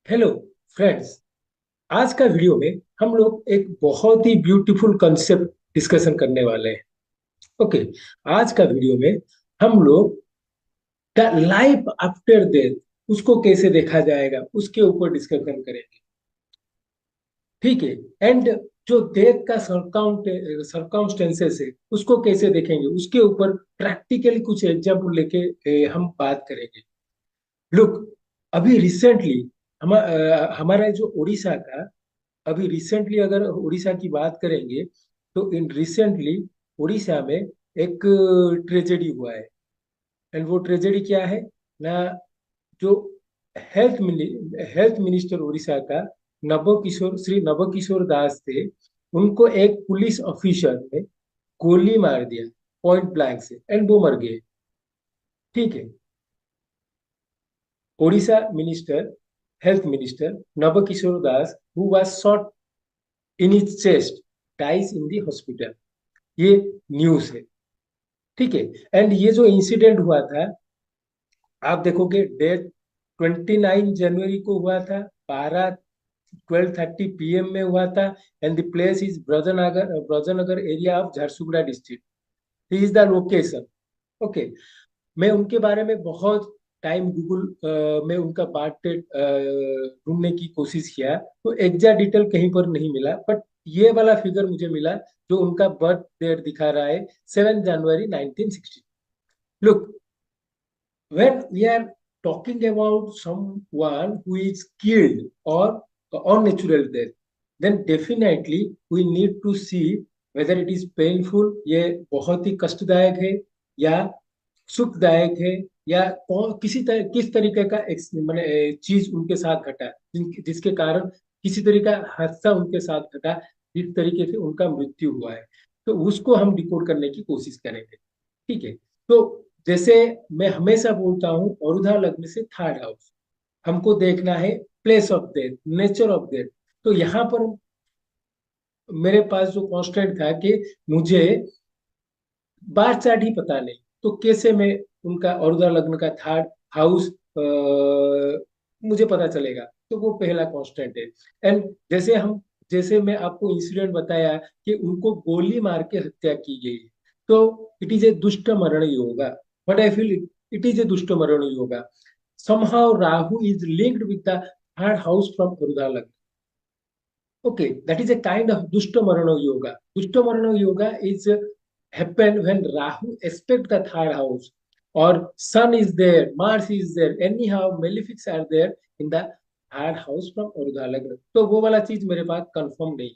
Hello friends. आज का video में हम लोग एक बहुत ही ब्यूटीफुल कंसेप्ट डिस्कशन करने वाले हैं। ओके। आज का वीडियो में हम लोग द लाइफ आफ्टर डेथ उसको कैसे देखा जाएगा उसके ऊपर डिस्कशन करेंगे। ठीक है। एंड जो डेथ का सरकाउंस्टेंसेस है उसको कैसे देखेंगे उसके ऊपर प्रैक्टिकली कुछ एग्जाम्पल लेके हम बात करेंगे। लुक, अभी रिसेंटली हमारा जो उड़ीसा का, अभी रिसेंटली अगर उड़ीसा की बात करेंगे तो इन रिसेंटली उड़ीसा में एक ट्रेजेडी हुआ है। एंड वो ट्रेजेडी क्या है ना, जो हेल्थ मिनिस्टर उड़ीसा का नव किशोर, श्री नव किशोर दास थे, उनको एक पुलिस ऑफिसर ने गोली मार दिया पॉइंट ब्लैंक से एंड वो मर गए। ठीक है। Orissa minister, health minister Naba Kishore Das who was shot in his chest dies in the hospital. ये न्यूज है। ठीक है। एंड ये जो इंसिडेंट हुआ था, आप देखोगे डेट 29 जनवरी को हुआ था, 12:30 PM में हुआ था। And the place is Brajnagar area of Jharsuguda district. This is the location. Okay. मैं उनके बारे में बहुत टाइम गूगल में उनका बर्थ डेट ढूंढने की कोशिश किया तो एग्जैक्ट डिटेल कहीं पर नहीं मिला, बट ये वाला फिगर मुझे मिला जो उनका बर्थ डेट दिखा रहा है, 7 जनवरी 1960। Look, when we are talking about someone who is killed or unnatural death, then definitely we need to see whether it is painful, ये बहुत ही कष्टदायक है या सुखदायक है, या कौन किसी तरह किस तरीके का माने चीज उनके साथ घटा जिसके कारण किसी तरह का हादसा उनके साथ घटा जिस तरीके से उनका मृत्यु हुआ है, तो उसको हम डिकोड करने की कोशिश करेंगे। ठीक है। तो जैसे मैं हमेशा बोलता हूँ, औरुधा लग्न से थर्ड हाउस हमको देखना है, place of death, nature of death. तो यहाँ पर मेरे पास जो कांस्टेंट था कि मुझे बार चार्ट ही पता नहीं, तो कैसे मैं उनका औरुदा लग्न का थर्ड हाउस मुझे पता चलेगा। तो वो पहला कांस्टेंट है। एंड जैसे मैं आपको इंसिडेंट बताया कि उनको गोली मार के हत्या की गई है, तो इट इज ए दुष्ट मरण yoga. But I feel it is a दुष्ट मरण yoga. somehow Rahu is linked with the third house from Urudha Lagna. Okay, that is a kind of Dushta Marana Yoga. Dushta Marana Yoga is happen when Rahu aspect the third house, or Sun is there, Mars is there, anyhow malefics are there in the third house from Urudha Lagna. तो वो वाला चीज मेरे पास confirm नहीं।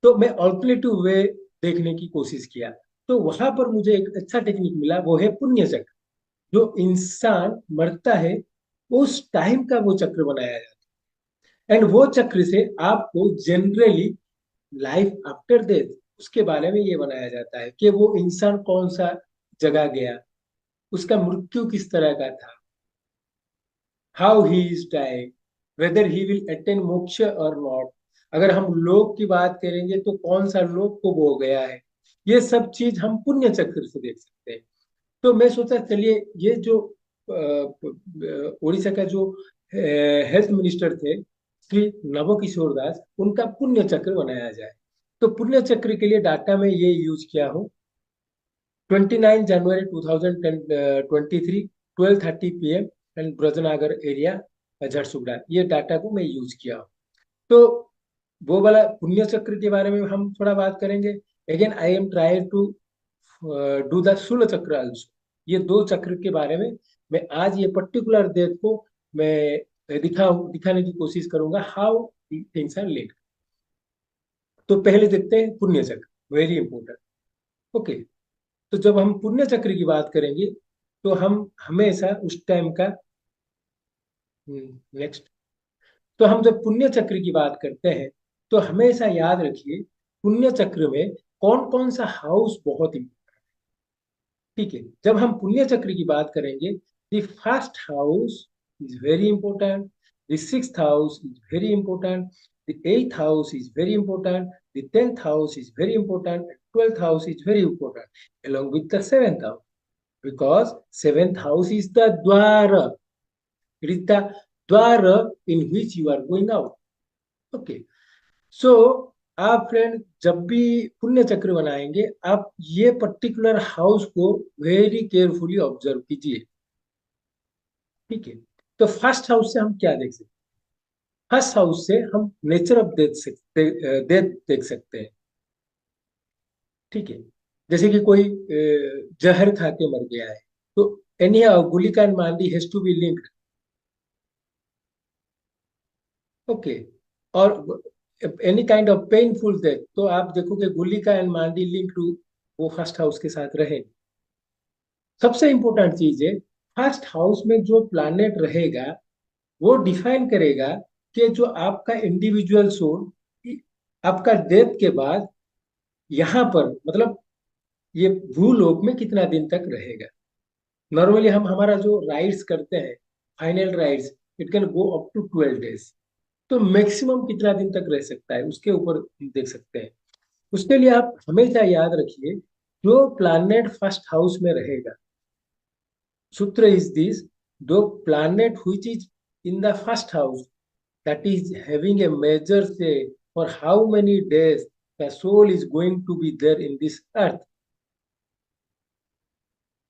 तो मैं alternative way देखने की कोशिश किया, तो वहां पर मुझे एक अच्छा टेक्निक मिला, वो है पुण्य चक्र। जो इंसान मरता है उस टाइम का वो चक्र बनाया जाता है। एंड वो चक्र से आपको जनरली लाइफ आफ्टर डेथ उसके बारे में ये बनाया जाता है कि वो इंसान कौन सा जगह गया, उसका मृत्यु किस तरह का था, how he is dying, whether he will attain moksha और नॉट। अगर हम लोक की बात करेंगे तो कौन सा लोक को वो गया है, ये सब चीज हम पुण्य चक्र से देख सकते हैं। तो मैं सोचा चलिए ये जो उड़ीसा का जो हेल्थ मिनिस्टर थे श्री नव किशोर दास, उनका पुण्य चक्र बनाया जाए। तो पुण्य चक्र के लिए डाटा में ये यूज किया हूँ। 29 जनवरी 2023, 12:30 PM and Brajnagar area Jharsuguda, ये डाटा को मैं यूज किया हूँ। तो वो वाला पुण्य चक्र के बारे में हम थोड़ा बात करेंगे। Again I am try to do the Shool Chakra also. ये दो चक्र के बारे में मैं आज ये पर्टिकुलर डेट को मैं दिखाने की कोशिश करूंगा, हाउ थिंग्स आर लिंक्ड। तो पहले देखते हैं पुण्य चक्र, वेरी इंपॉर्टेंट। ओके। तो जब हम पुण्य चक्र की बात करेंगे तो हम हमेशा उस टाइम का, नेक्स्ट, तो हम जब पुण्य चक्र की बात करते हैं तो हमेशा याद रखिए पुण्य चक्र में कौन कौन सा हाउस बहुत इंपॉर्टेंट। ठीक है। जब हम पुण्य चक्र की बात करेंगे, the first house is very important, the sixth house is very important, the eighth house is very important, the tenth house is very important, twelfth house is very important along with the seventh house, because seventh house is the dwara, it is the dwar in which you are going out. Okay, so आप friend जब भी पुण्य चक्र बनाएंगे, आप ये particular house को very carefully observe कीजिए। ठीक है, तो फर्स्ट हाउस से हम क्या देख सकते हैं? फर्स्ट हाउस से हम नेचर ऑफ डेथ देख सकते हैं। ठीक है, जैसे कि कोई जहर खा के मर गया है, तो anyhow Gulika and Mandi has to be linked. Okay, और any kind of painful death, तो आप देखोगे Gulika and Mandi link to वो फर्स्ट हाउस के साथ रहे। सबसे इंपॉर्टेंट चीज है, फर्स्ट हाउस में जो प्लैनेट रहेगा वो डिफाइन करेगा कि जो आपका इंडिविजुअल सोल आपका डेथ के बाद यहाँ पर, मतलब ये भूलोक में कितना दिन तक रहेगा। नॉर्मली हम हमारा जो राइड्स करते हैं, final rites, it can go up to 12 days. तो मैक्सिमम कितना दिन तक रह सकता है उसके ऊपर देख सकते हैं। उसके लिए आप हमेशा याद रखिए, जो प्लैनेट फर्स्ट हाउस में रहेगा, सूत्र is this, the planet which is in the first house, that is having a major say for how many days the soul is going to be there in this earth।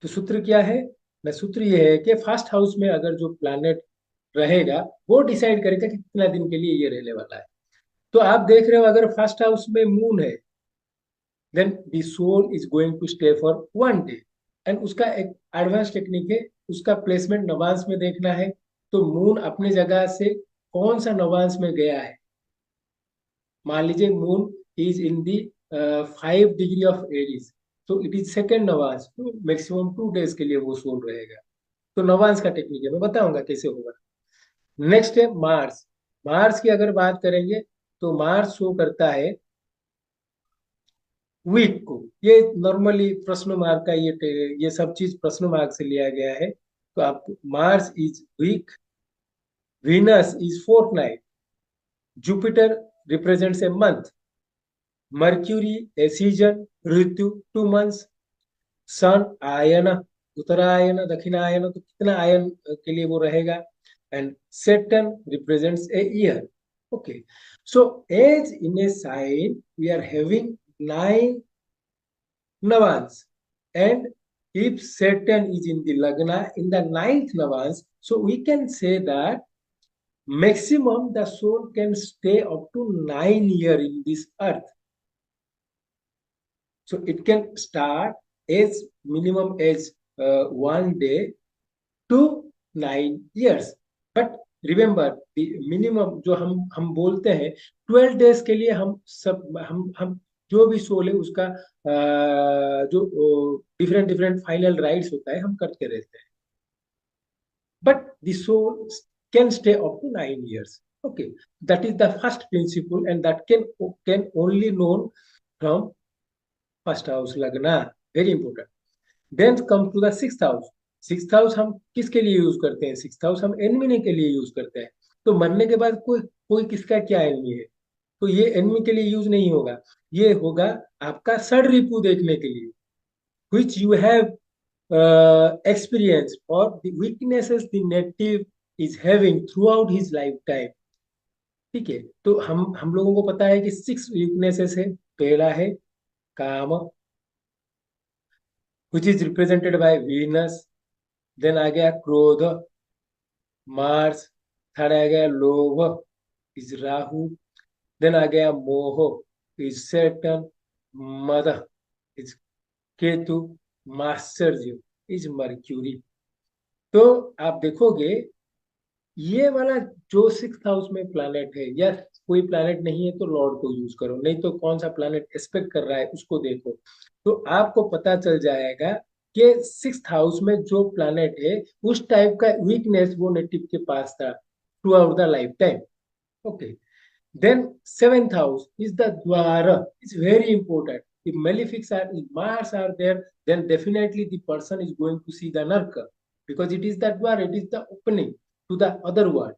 तो सूत्र क्या है? मैं सूत्र ये है कि फर्स्ट हाउस में अगर जो प्लैनेट रहेगा वो डिसाइड करेगा कि कितना दिन के लिए ये रहने वाला है। तो आप देख रहे हो, अगर फर्स्ट हाउस में मून है, then the soul is going to stay for 1 day. And उसका एक एडवांस टेक्निक है, उसका प्लेसमेंट नवांश में देखना है। तो मून अपने जगह से कौन सा नवांश में गया है? मान लीजिए moon is in the 5 degree of Aries, तो इट इज सेकेंड नवांश, तो मैक्सिमम 2 डेज के लिए वो सोल रहेगा। तो नवांश का टेक्निक है, मैं बताऊंगा कैसे होगा। नेक्स्ट है मार्स। मार्स की अगर बात करेंगे, तो मार्स शो करता है वीक को। ये नॉर्मली प्रश्न मार्क का ये सब चीज प्रश्न मार्क से लिया गया है। तो आप, Mars is weak, Venus is fortnight, Jupiter represents a month, Mercury a season, ritu 2 months, sun ayan, Uttarayan Dakshinayan, तो कितना आयन के लिए वो रहेगा, and Saturn represents a year. Okay, so as in a sign we are having 9 navans, and if Saturn is in the lagna in the ninth navans, so we can say that maximum the soul can stay up to 9 years in this earth. So it can start as minimum as 1 day to 9 years. But remember the minimum जो हम बोलते हैं 12 days के लिए, हम जो भी soul है उसका जो डिफरेंट डिफरेंट फाइनल राइड्स होता है हम करते रहते हैं। But the soul can stay up to 9 years. Okay, that is the first principle, and that can only known from first house lagna. Very important. Then comes to the sixth house। Sixth house हम किसके लिए use करते हैं? Sixth house हम enemy के लिए use करते हैं। तो मरने के बाद कोई कोई किसका क्या एनिमी है? तो ये एनिमी के लिए यूज नहीं होगा, ये होगा आपका षड रिपु देखने के लिए, which you have experienced, or the weaknesses the native is having throughout his lifetime। ठीक है, तो हम लोगों को पता है कि 6 वीकनेसेस है। पहला है काम, which is represented by Venus। Then आ गया क्रोध, मार्स। थर्ड आ गया लोभ, इज राहु। देन आ गया मोह, इज सैटर्न। मद, इज केतु। मात्सर्य, इज मर्क्यूरी। तो आप देखोगे ये वाला जो सिक्स हाउस में प्लैनेट है, या कोई प्लैनेट नहीं है तो लॉर्ड को यूज करो, नहीं तो कौन सा प्लैनेट एक्सपेक्ट कर रहा है उसको देखो। तो आपको पता चल जाएगा कि सिक्स हाउस में जो प्लैनेट है उस टाइप का वीकनेस वो नेटिव के पास था throughout the lifetime. Okay, then seventh house is the dwar, is very important. if malefics are, if Mars are there, then definitely the person is going to see the narka, because it is the dwar, it is the opening to the other world।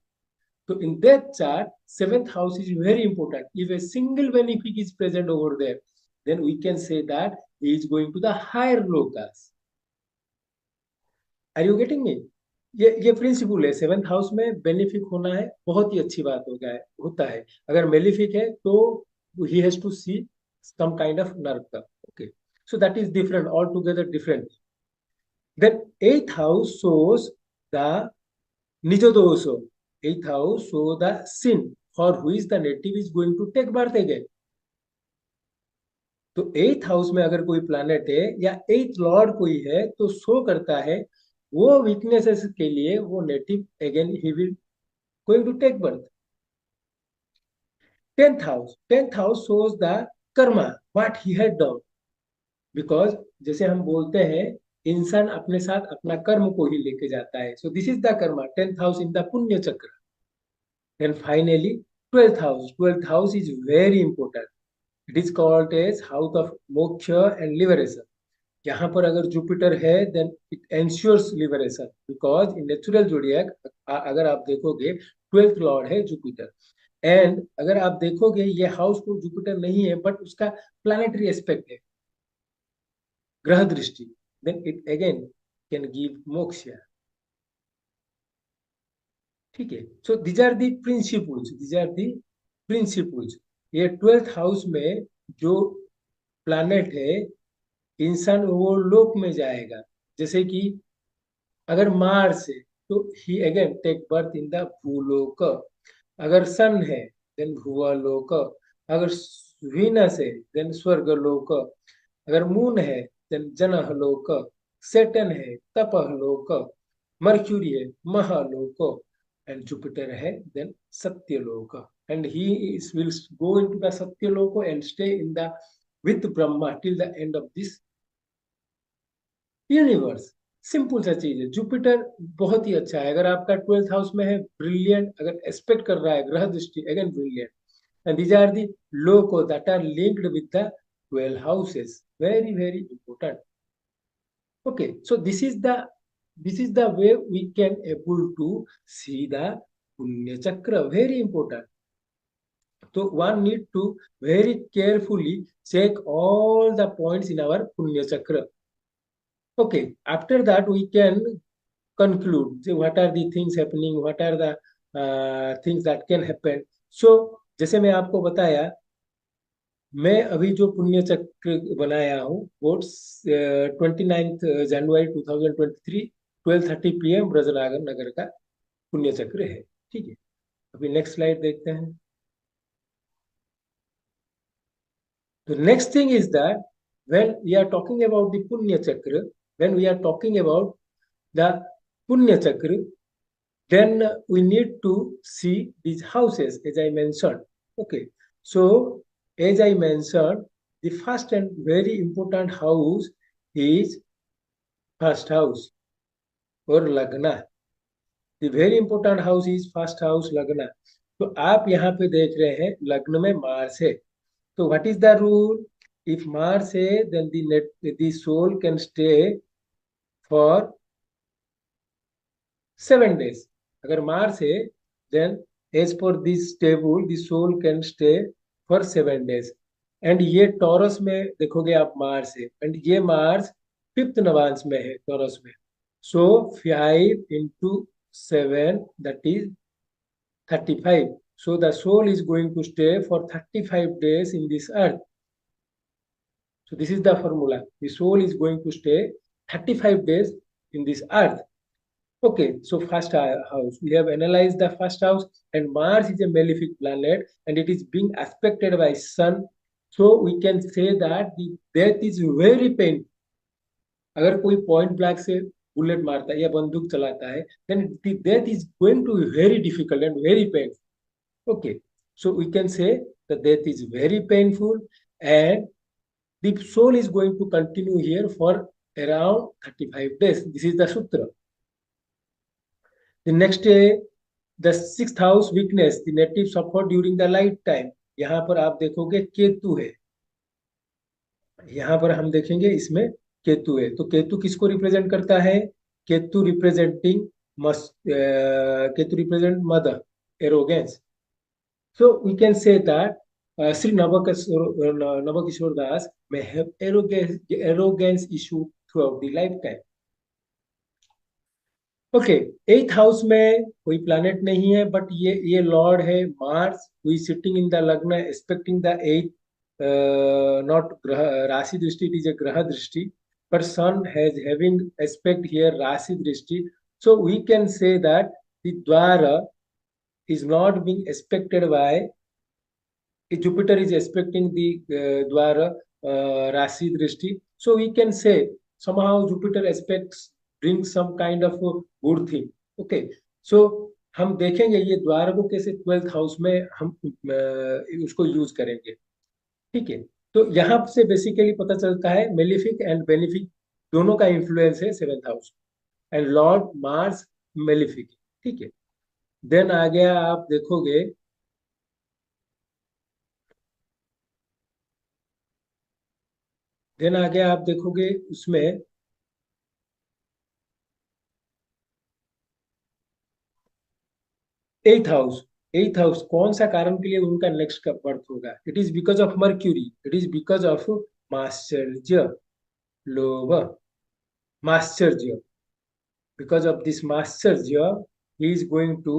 So in that chart, seventh house is very important। If a single benefic is present over there, then we can say that he is going to the higher lokas। Are you getting me? ये principal है, seventh house में benefic होना है, बहुत ही अच्छी बात हो गया है, होता है। अगर मेलिफिक है तो he has to see some kind of narak. Okay, so that is different, altogether different. Then eighth house shows the nijodoso. Eighth house show the sin for which the native is going to take birth again. तो एथ house में अगर कोई planet है या एथ Lord कोई है तो शो करता है वो वीकनेसेस के लिए वो native again he will going to take birth. Tenth house shows the karma what he had done. Because जैसे हम बोलते हैं इंसान अपने साथ अपना कर्म को ही लेके जाता है, so this is the karma, tenth house in the punya chakra. Then finally twelfth house is very important. It is called as house of moksha and liberation. यहाँ पर अगर जुपिटर है then it ensures liberation, because in natural zodiac अगर आप देखोगे twelfth lord है Jupiter. And अगर आप देखोगे ये हाउस को जुपिटर नहीं है बट उसका प्लानिटरी एस्पेक्ट है, ग्रह दृष्टि, then it again can give moksha. ठीक है, so these are the principles, these are the principles. ये ट्वेल्थ हाउस में जो प्लैनेट है इंसान वो लोक में जाएगा। जैसे कि अगर मार्स है तो he again take birth in the Bhulok. अगर सन है देन भुवलोक। अगर वीनस है देन स्वर्गलोक। अगर मून है देन जनहलोक। सेटन है तपहलोक। मर्क्यूरी है महालोक। एंड जुपिटर है then Satyalok. And he will go into the Satyalok and stay in the with Brahma till the end of this universe. Simple सा चीज है, जुपिटर बहुत ही अच्छा है। अगर आपका ट्वेल्थ हाउस में है ब्रिलियंट, अगर एक्सपेक्ट कर रहा है ग्रह दृष्टि again brilliant. And these are the लोको that are linked with the 12 houses, very very important. Okay, so this is the way we can able to see the punya chakra, very important. तो one need to very carefully check all the points in our punya chakra. Okay, after that we can conclude what are the things happening, what are the things that can happen. So जैसे मैं आपको बताया, मैं अभी जो पुण्य चक्र बनाया हूँ वो 29 जनवरी 2023 12:30 PM ब्रजरागन नगर का पुण्य चक्र है। ठीक है, अभी नेक्स्ट स्लाइड देखते हैं। The next thing is that when we are talking about the Punya Chakra, when we are talking about the Punya Chakra, then we need to see these houses as I mentioned. Okay, so as I mentioned, the first and very important house is first house or Lagna. The very important house is first house Lagna. तो आप यहाँ पे देख रहे हैं लग्न में Mars है। So what is the rule? If Mars है, then the soul can stay for 7 days. अगर Mars है, then as per this table, the soul can stay for 7 days. And ये टॉरस में देखोगे आप मार्स है, and ये मार्स फिफ्थ नवांश में है टॉरस में। So 5 into 7 that is 35. So the soul is going to stay for 35 days in this earth. So this is the formula. The soul is going to stay 35 days in this earth. Okay, so first house. We have analyzed the first house, and Mars is a malefic planet and it is being aspected by Sun. So we can say that the death is very painful. अगर कोई point blank से bullet मारता है या बंदूक चलाता है, then the death is going to be very difficult and very painful. Okay, so we can say the death is very painful and the soul is going to continue here for around 35 days. This is the sutra. The next day, the sixth house weakness, the native suffer during the lifetime. यहाँ पर आप देखोगे केतु है, यहाँ पर हम देखेंगे इसमें केतु है। तो केतु किसको रिप्रेजेंट करता है? Ketu representing Ketu represent mother, arrogance. So we can say that Sri Navakishore Das may have arrogance issue throughout the lifetime. Okay, एथ हाउस में कोई प्लैनेट नहीं है, बट ये लॉर्ड है मार्स, हुई सिटिंग इन द लग्न एक्सपेक्टिंग द एथ, नॉट ग्रह राशि दृष्टि, इट इज ए ग्रह दृष्टि, but sun has having aspect here Rasi Drishti. So we can say that the Dwara is not being aspected by Jupiter is expecting the Dwara Rasi Drishti. So we can say somehow Jupiter aspects bring some kind of a good thing. Okay. So हम देखेंगे ये द्वार को कैसे 12th house में हम उसको use करेंगे। ठीक है। तो यहाँ से बेसिकली पता चलता है मेलिफिक एंड बेनिफिक दोनों का इन्फ्लुएंस है 7th house, and Lord Mars malefic. ठीक है। देन आ गया, आप देखोगे, देन आ गया आप देखोगे उसमें 8th हाउस। 8th हाउस कौन सा कारण के लिए उनका नेक्स्ट का बर्थ होगा? It is because of Mercury, it is because of matsarya, lobh, matsarya. Because of this matsarya he is going to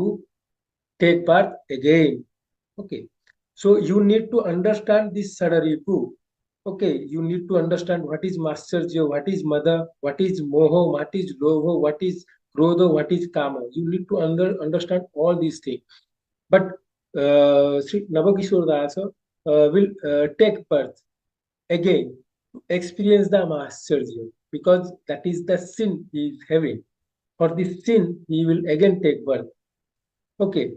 take birth again. Okay. So you need to understand this Sadaripu. Okay. You need to understand what is Masterjo, what is Mother, what is Moho, what is Loho, what is Krodho, what is Kama. You need to understand all these things. But Sri Navakishore Dasa will take birth again to experience the Masterjo, because that is the sin he is having. For this sin, he will again take birth. Okay.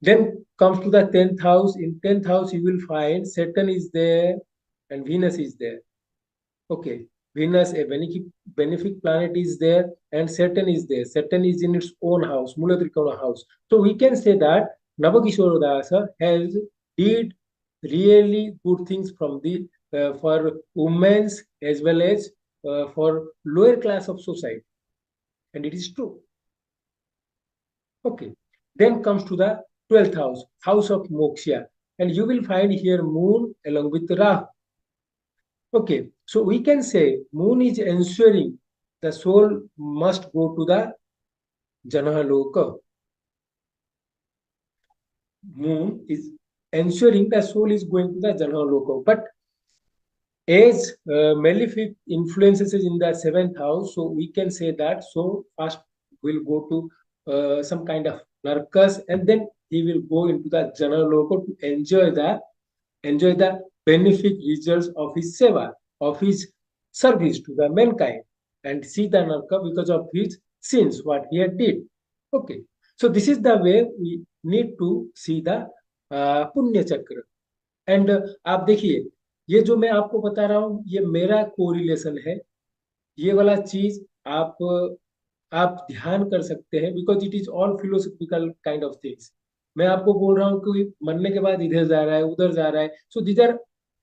Then comes to the 10th house. In 10th house, you will find Saturn is there and Venus is there. Okay. Venus, a benefic planet, is there, and Saturn is there. Saturn is in its own house, Mula Trikona house. So we can say that Navakishora Dasa has did really good things from the for women's as well as for lower class of society, and it is true. Okay. Then comes to the 12th house, house of moksha. And you will find here moon along with Rahu. Okay. So we can say moon is ensuring the soul must go to the Janahaloka. Moon is ensuring the soul is going to the Janahaloka. But as malefic influences is in the 7th house, so we can say that so first will go to some kind of narcas, and then he will go into the general loco to enjoy the benefic results of his seva, of his service to the mankind, and see the narka because of his sins what he had did. Okay, so this is the way we need to see the punya chakra. And आप देखिए, ये जो मैं आपको बता रहा हूँ ये मेरा कोरिलेशन है। ये वाला चीज आप ध्यान कर सकते हैं, because it is all philosophical kind of things. मैं आपको बोल रहा हूँ कि मरने के बाद इधर जा रहा है, उधर जा रहा है, so these are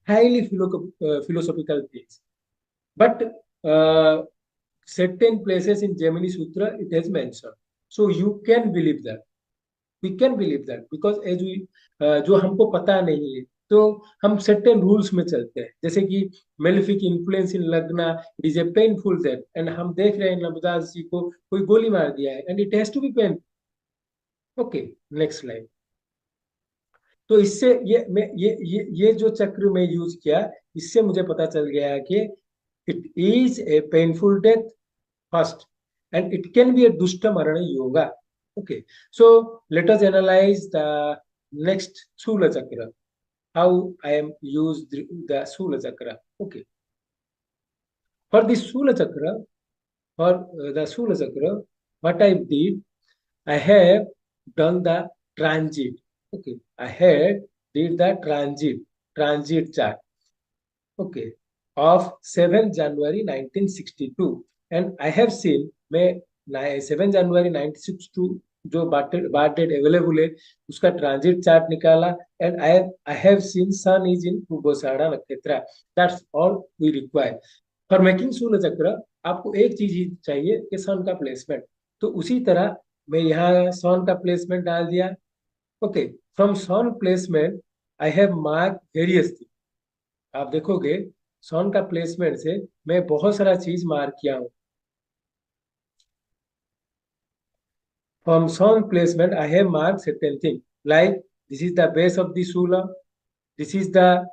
highly philosophical things. But certain places in Gemini Sutra it has mentioned, so you can believe that, we can believe that, because as we जो हमको पता नहीं है तो हम certain रूल्स में चलते हैं, जैसे कि मेलिफिक इन्फ्लुएंस इन लग्ना is a painful death, and हम देख रहे हैं नवदास जी को कोई गोली मार दिया है, and it has to be pain. Okay, next line. तो इससे ये जो चक्र में यूज किया, इससे मुझे पता चल गया कि it is a painful death first, and it can be a dushta marana yoga. Okay, so let us analyze the next Sula chakra, how I am used the Sula chakra. Okay, for the Sula chakra, for the Sula chakra, what I did, I have done the transit. Okay, I had did the transit chart. Okay, of 7 January 1962, and I have seen मैं 7 जनवरी 1962 जो बार date available है उसका transit chart निकाला, and I have seen sun is in Purvashadha nakshatra. That's all we require for making Surya Chakra. आपको एक चीज ही चाहिए कि सन का प्लेसमेंट, तो उसी तरह मैं यहाँ सन का प्लेसमेंट डाल दिया। Okay, from sun placement I have mark various thing. आप देखोगे सन का प्लेसमेंट से मैं बहुत सारा चीज मार्क किया हूँ। From sun placement, I have marked certain things like this is the base of the Sula, this is the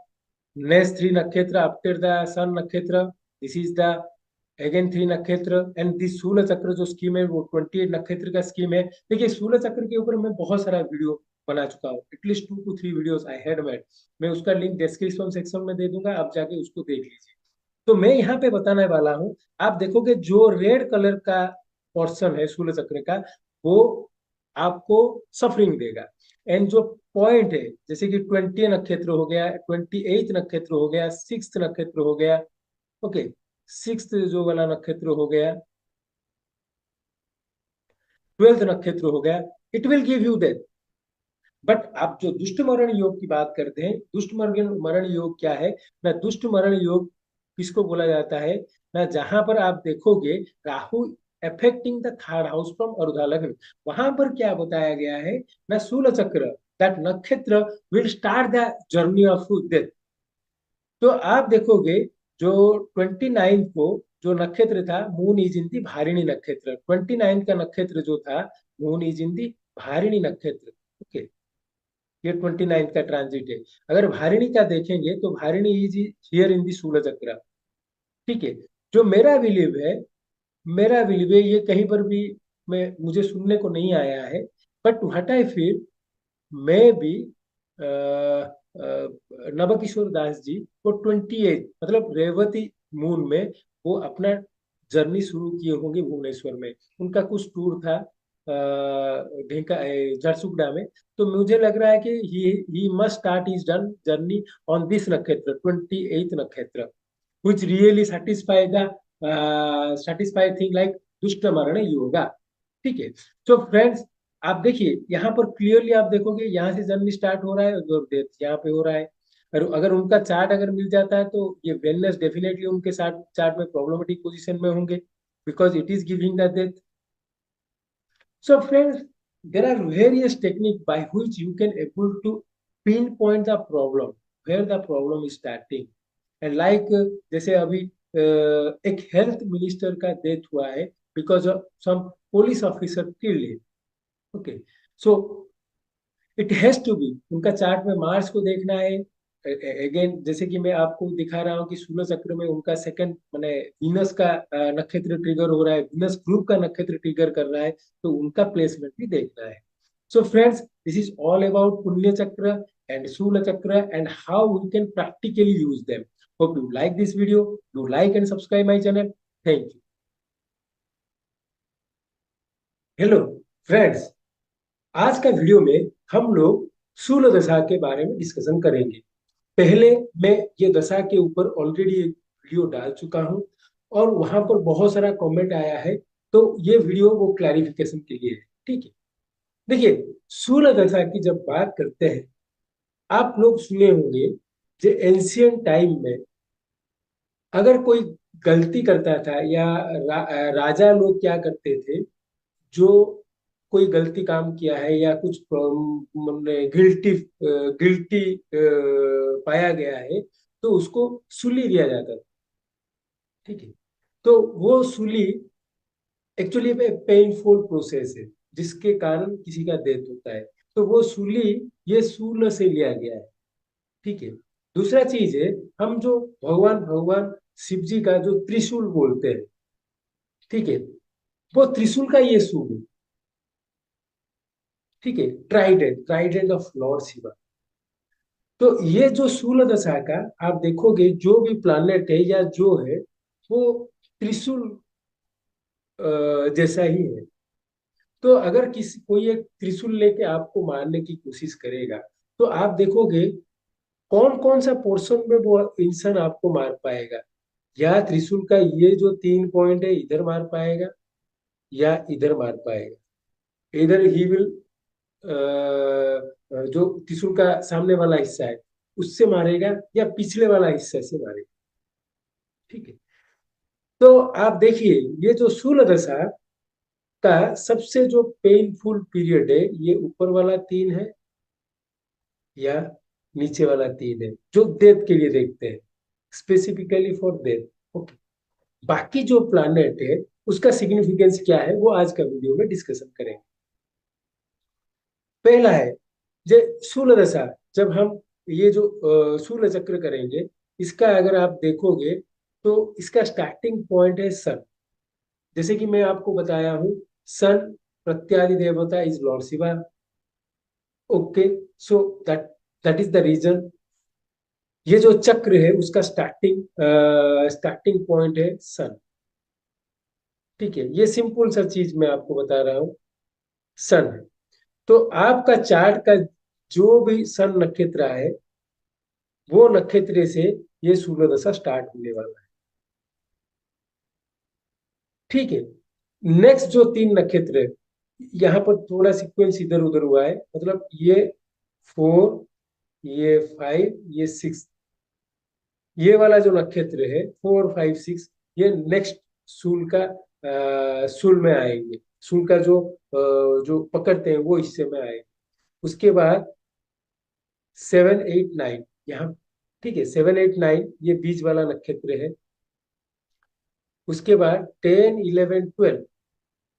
next three nakhetra after the sun nakhetra, this is the again three नक्षत्र and this शूल चक्र जो scheme है वो 28 नक्षत्र का scheme है। देखिए शूल चक्र के ऊपर मैं बहुत सारा वीडियो बना चुका हूँ, at least 2 to 3 videos I had made. मैं उसका लिंक डिस्क्रिप्शन सेक्शन में दे दूंगा, आप जाके उसको देख लीजिए। तो मैं यहाँ पे बताने वाला हूँ, आप देखोगे जो रेड कलर का पोर्शन है शूल चक्र का वो आपको सफरिंग देगा। एंड जो पॉइंट है जैसे कि 20 नक्षत्र हो गया, 28 नक्षत्र हो गया, 6th नक्षत्र हो गया, ओके, 6th जो वाला नक्षत्र हो गया, 12th नक्षत्र हो गया, it will give you that. But आप जो दुष्ट मरण योग की बात करते हैं, दुष्ट मरण मरण योग क्या है ना, दुष्ट मरण योग किसको बोला जाता है ना, जहां पर आप देखोगे Rahu affecting the third house from Arudha Lagna, वहां पर क्या बताया गया है ना, शूल चक्र दैट नक्षत्र will start the journey of death. तो आप देखोगे जो 29 को जो नक्षत्र था मून इज इन दी भारिणी नक्षत्र, 29 का नक्षत्र जो था मून इज इन दी भारिणी नक्षत्र, ओके। ये 29 का ट्रांजिट है। अगर भारिणी का देखेंगे तो भारिणी इज हियर इन दी शूल चक्र, ठीक है। जो मेरा बिलीव है ये कहीं पर भी मैं मुझे सुनने को नहीं आया है, बट व्हाट आई फील मैं भी नवकिशोर दास जी वो 28 मतलब रेवती मून में वो अपना जर्नी शुरू किए होंगे भुवनेश्वर में। उनका कुछ टूर था ढेंका झारसुगुड़ा में। तो मुझे लग रहा है कि he must start is done journey on this नक्षत्र 28th नक्षत्र which really satisfy thing like दुष्ट मरण योगा, ठीक है। तो फ्रेंड्स आप देखिए यहाँ पर क्लियरली आप देखोगे यहाँ से जर्नी स्टार्ट हो रहा है और डेथ यहाँ पे हो रहा है। और अगर उनका चार्ट अगर मिल जाता है तो ये वेलनेस डेफिनेटली उनके साथ चार्ट में प्रॉब्लमेटिक पोजीशन में होंगे because it is giving the death. So friends, there are various techniques by which you can able to pinpoint the problem, where the problem is starting. And like जैसे अभी एक health minister का death हुआ है because of some police officer killed, okay. So it has to be उनका chart में Mars को देखना है। अगेन जैसे कि मैं आपको दिखा रहा हूँ कि सूर्य चक्र में उनका सेकंड माने वीनस का नक्षत्र ट्रिगर हो रहा है, वीनस ग्रुप का नक्षत्र ट्रिगर कर रहा है, तो उनका प्लेसमेंट भी देखना है। So friends this is all about punya chakra and shool chakra and how we can practically use them. Hope you like this video, do like and subscribe my channel. Thank you. Hello friends, आज का वीडियो में हम लोग शूल दशा के बारे में डिस्कशन करेंगे। पहले मैं ये दशा के ऊपर ऑलरेडी एक वीडियो डाल चुका हूं और वहां पर बहुत सारा कमेंट आया है, तो ये वीडियो वो क्लैरिफिकेशन के लिए है, ठीक है। देखिए शूल दशा की जब बात करते हैं, आप लोग सुने होंगे जो एंशियंट टाइम में अगर कोई गलती करता था या राजा लोग क्या करते थे, जो कोई गलती काम किया है या कुछ गिल्टी गिल्टी पाया गया है तो उसको सूली दिया जाता था, ठीक है। तो वो सूली एक्चुअली पेनफुल प्रोसेस है जिसके कारण किसी का डेथ होता है, तो वो सूली ये सूल से लिया गया है, ठीक है। दूसरा चीज है हम जो भगवान भगवान शिव जी का जो त्रिशूल बोलते हैं, ठीक है, वो त्रिशूल का ये सूल है, ठीक है। Trident Trident of Lord Shiva. तो ये जो शूल दशा का आप देखोगे जो भी प्लानेट है या जो है वो त्रिशूल जैसा ही है। तो अगर किसी कोई एक त्रिशूल लेके आपको मारने की कोशिश करेगा तो आप देखोगे कौन कौन सा पोर्शन में वो इंसान आपको मार पाएगा। या त्रिशूल का ये जो 3 पॉइंट है इधर मार पाएगा या इधर मार पाएगा। इधर ही विल जो त्रिशूल का सामने वाला हिस्सा है उससे मारेगा या पिछले वाला हिस्सा से मारेगा, ठीक है। तो आप देखिए ये जो शूल दशा का सबसे जो पेनफुल पीरियड है ये ऊपर वाला 3 है या नीचे वाला 3 है जो डेथ के लिए देखते हैं, स्पेसिफिकली फॉर डेथ, ओके। बाकी जो प्लैनेट है उसका सिग्निफिकेंस क्या है वो आज का वीडियो में डिस्कशन करेंगे। पहला है जे शूल दशा, जब हम ये जो शूल चक्र करेंगे, इसका अगर आप देखोगे तो इसका स्टार्टिंग पॉइंट है सन। जैसे कि मैं आपको बताया हूँ, sun pratyadi devata is lord Shiva. Okay, so that that is the reason. ये जो चक्र है उसका स्टार्टिंग पॉइंट है सन। ठीक है, ये सिंपल सा चीज मैं आपको बता रहा हूँ, सन है। तो आपका चार्ट का जो भी सन नक्षत्र है, वो नक्षत्र से ये सूर्य दशा स्टार्ट होने वाला है। ठीक है, नेक्स्ट जो तीन नक्षत्र है, यहाँ पर थोड़ा सीक्वेंस इधर उधर हुआ है, मतलब ये 4, ये 5, ये 6, ये वाला जो नक्षत्र है 4, 5, 6, ये नेक्स्ट सूल का सूल में आएंगे। सूल का जो पकड़ते हैं वो हिस्से में आएंगे। उसके बाद 7, 8, 9 यहाँ। ठीक है, 7, 8, 9 ये बीच वाला नक्षत्र है। उसके बाद 10, 11, 12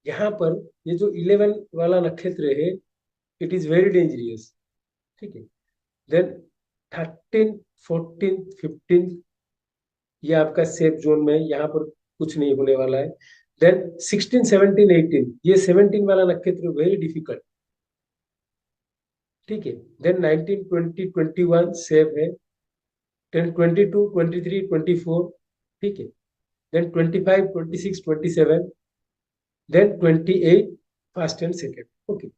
यहाँ पर, ये जो 11 वाला नक्षत्र है, इट इज वेरी डेंजरियस। ठीक है, देन 13, 14, 15 ये आपका सेफ जोन में है, यहाँ पर कुछ नहीं होने वाला है। देन 16, 17, 18 ये 17 वाला नक्षत्र वेरी डिफिकल्ट। ठीक है, देन 19, 20, 21 सेफ है। देन 22, 23, 24। ठीक है, then 25, 26, 27, then 28 first and second. Okay,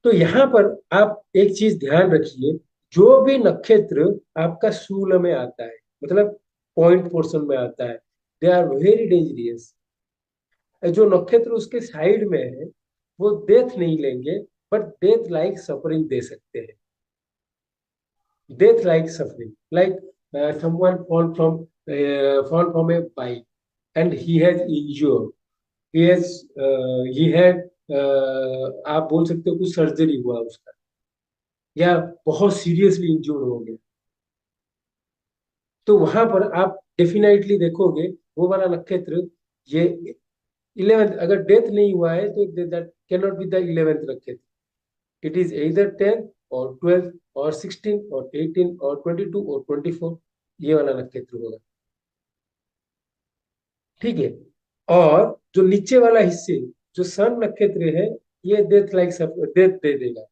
तो यहाँ पर आप एक चीज ध्यान रखिए, जो भी नक्षत्र आपका शूल में आता है, मतलब पॉइंट पोर्शन में आता है, दे आर वेरी डेंजरियस। जो नक्षत्र उसके साइड में है, वो डेथ नहीं लेंगे, बट डेथ लाइक सफरिंग दे सकते हैं। Death like suffering, like someone fall from a bike and he has injured, he had आप बोल सकते हो कुछ सर्जरी हुआ उसका, या बहुत सीरियसली इंजूर्ड हो गया, तो वहां पर आप डेफिनेटली देखोगे वो वाला नक्षत्र, ये 11th, अगर डेथ नहीं हुआ है तो that can not be the 11th नक्षत्र। इट इज either 10th और 12th और 16 और 18 और 22 और 24, ये वाला नक्षत्र होगा। ठीक है, और जो नीचे वाला हिस्से, जो सन नक्षत्र है, ये डेथ लाइक डेथ दे देगा।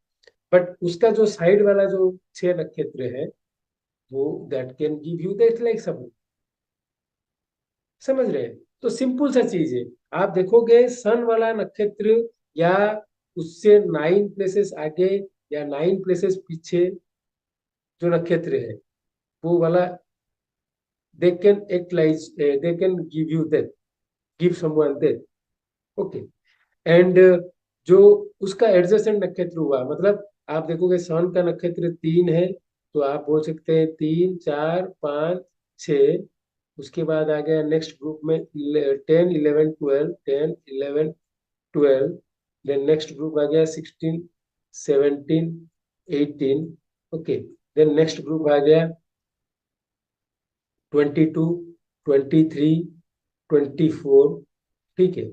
बट उसका जो साइड वाला जो 6 नक्षत्र है, वो that can give you death like सब। समझ रहे हैं? तो सिंपल सा चीज है, आप देखोगे सन वाला नक्षत्र, या उससे 9 प्लेसेस आगे या 9 प्लेसेस पीछे जो नक्षत्र है, वो वाला they can act like, they can give you death, give someone death. Okay, and जो उसका एडजेसेंट नक्षत्र हुआ, मतलब आप देखोगे सन का नक्षत्र 3 है, तो आप बोल सकते हैं 3, 4, 5, 6। उसके बाद आ गया नेक्स्ट ग्रुप में 10, 11, 12, 10, 11, 12। देन नेक्स्ट ग्रुप आ गया 16, 17, 18। ओके, देन नेक्स्ट ग्रुप आ गया 22, 23, 24। ठीक है,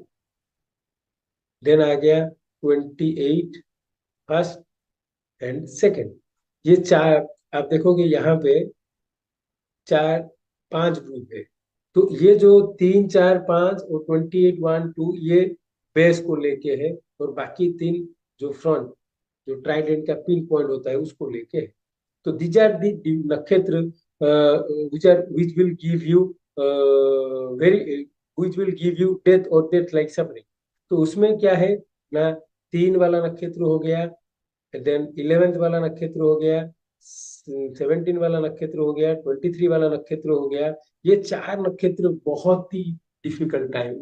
देन आ गया 28 फर्स्ट एंड सेकेंड। ये चार, आप देखोगे यहाँ पे चार, 5 ग्रुप है। तो ये जो 3, 4, 5 और 28, 1, 2, ये बेस को लेके है, और बाकी 3 जो फ्रंट, जो ट्राइडेंट का पिन पॉइंट होता है उसको लेके है। तो दीज आर दी नक्षत्र which will give you very, which will give you death और डेथ लाइक सफरिंग। तो उसमें क्या है ना, 3 वाला नक्षत्र हो गया, देन 11th वाला नक्षत्र हो गया, 17 वाला नक्षत्र हो गया, 23 वाला नक्षत्र हो गया। ये 4 नक्षत्र बहुत ही डिफिकल्ट है,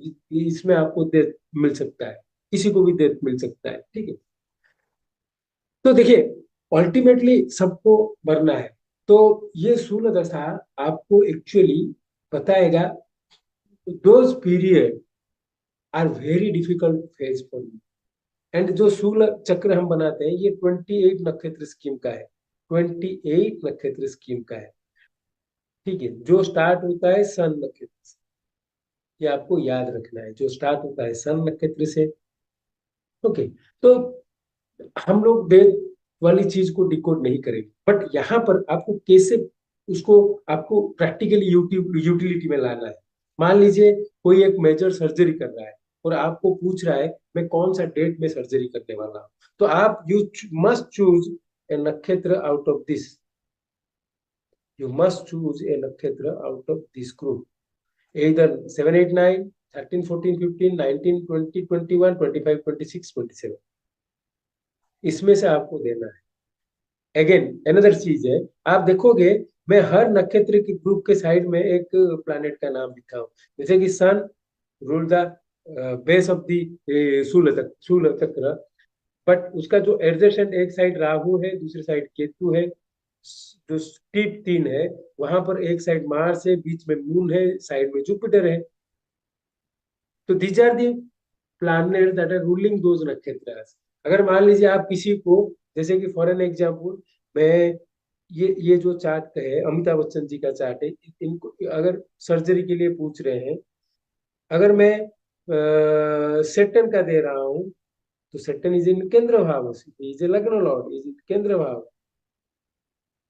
इसमें आपको डेथ मिल सकता है, किसी को भी डेथ मिल सकता है। ठीक है, तो देखिए, अल्टीमेटली सबको मरना है। तो ये शूल दशा आपको एक्चुअली बताएगा, those period are very difficult phase for you. And जो शूल चक्र हम बनाते हैं, ये 28 नक्षत्र स्कीम का है, 28 नक्षत्र स्कीम का है। ठीक है, जो स्टार्ट होता है सन नक्षत्र से, ये आपको याद रखना है, जो स्टार्ट होता है सन नक्षत्र से। ओके, तो हम लोग डेट वाली चीज को डिकोड नहीं करेंगे, बट यहाँ पर आपको कैसे उसको आपको प्रैक्टिकली यूटिलिटी में लाना है। मान लीजिए कोई एक मेजर सर्जरी कर रहा है और आपको पूछ रहा है मैं कौन सा डेट में सर्जरी करने वाला हूँ, तो आप you must choose a nakshatra out of this, you must choose a nakshatra out of this group, either 7 8 9 13 14 15 19 20 21 25 26 27, इसमें से आपको देना है। अगेन अनदर चीज है, आप देखोगे मैं हर नक्षत्र के ग्रुप के साइड में एक प्लैनेट का नाम लिखा हूं, जैसे कि sun rule the base of the शूल चक्र, बट उसका जो एडजेसेंट एक साइड राहु है, दूसरी साइड केतु है, जो स्टीप 3 है वहां पर एक साइड मार्स है, बीच में मून है, साइड में जुपिटर है। तो these are the planet that are ruling those nakshatra. अगर मान लीजिए आप किसी को, जैसे कि फॉर एन एग्जाम्पल, मैं ये जो चार्ट है अमिताभ बच्चन जी का चार्ट है, इनको अगर सर्जरी के लिए पूछ रहे हैं, अगर मैं सेटन का दे रहा हूँ, तो सेटन इज इन केंद्र भाव, इज ए लग्न लॉर्ड, इज इन केंद्र भाव,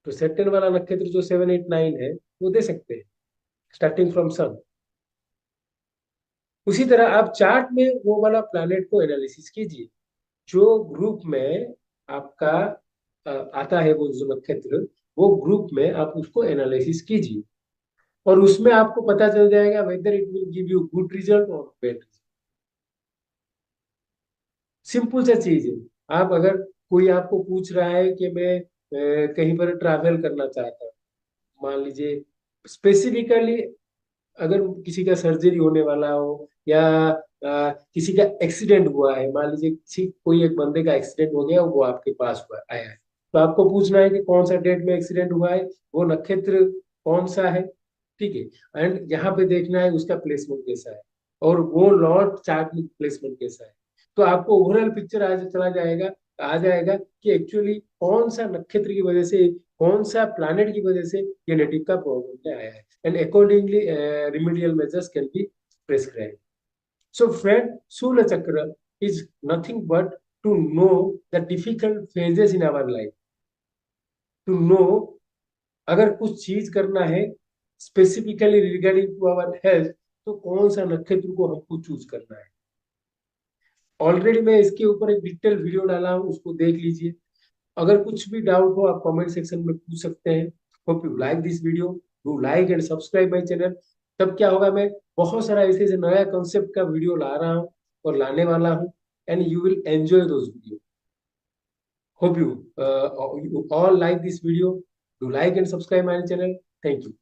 तो सेटन वाला नक्षत्र जो 7 8 9 है वो दे सकते हैं, स्टार्टिंग फ्रॉम सन। उसी तरह आप चार्ट में वो वाला प्लैनेट को एनालिसिस कीजिए, जो ग्रुप में आपका आता है वो जो नक्षत्र, वो ग्रुप में आप उसको एनालिसिस कीजिए, और उसमें आपको पता चल जाएगा whether it will give you good result और बैड रिजल्ट। सिंपल सा चीज है। आप अगर कोई आपको पूछ रहा है कि मैं कहीं पर ट्रैवल करना चाहता हूँ, मान लीजिए स्पेसिफिकली अगर किसी का सर्जरी होने वाला हो, या किसी का एक्सीडेंट हुआ है, मान लीजिए किसी कोई एक बंदे का एक्सीडेंट हो गया, वो आपके पास हुआ आया है, तो आपको पूछना है कि कौन सा डेट में एक्सीडेंट हुआ है, वो नक्षत्र कौन सा है, ठीक है, एंड यहाँ पे देखना है उसका प्लेसमेंट कैसा है, और वो लॉर्ड चार्ट में प्लेसमेंट कैसा है। तो आपको ओवरऑल पिक्चर आज चला जाएगा, आ जाएगा कि एक्चुअली कौन सा नक्षत्र की वजह से, कौन सा प्लैनेट की वजह से ये नेटिव का प्रॉब्लम में आया है, and accordingly remedial measures can be prescribed. So friend, Sula Chakra is nothing but to know the difficult phases in our life, to know अगर कुछ चीज करना है specifically regarding to our health, तो कौन सा नक्षत्र को हमको चूज करना है। ऑलरेडी मैं इसके ऊपर एक डिटेल वीडियो डाला हूँ, उसको देख लीजिए। अगर कुछ भी डाउट हो आप कमेंट सेक्शन में पूछ सकते हैं। Hope you like this video, do like and subscribe my channel. तब क्या होगा, मैं बहुत सारा ऐसे ऐसे नया कंसेप्ट का वीडियो ला रहा हूँ और लाने वाला हूँ, and you will enjoy those video. Hope you all like this video, do like and subscribe my channel. Thank you.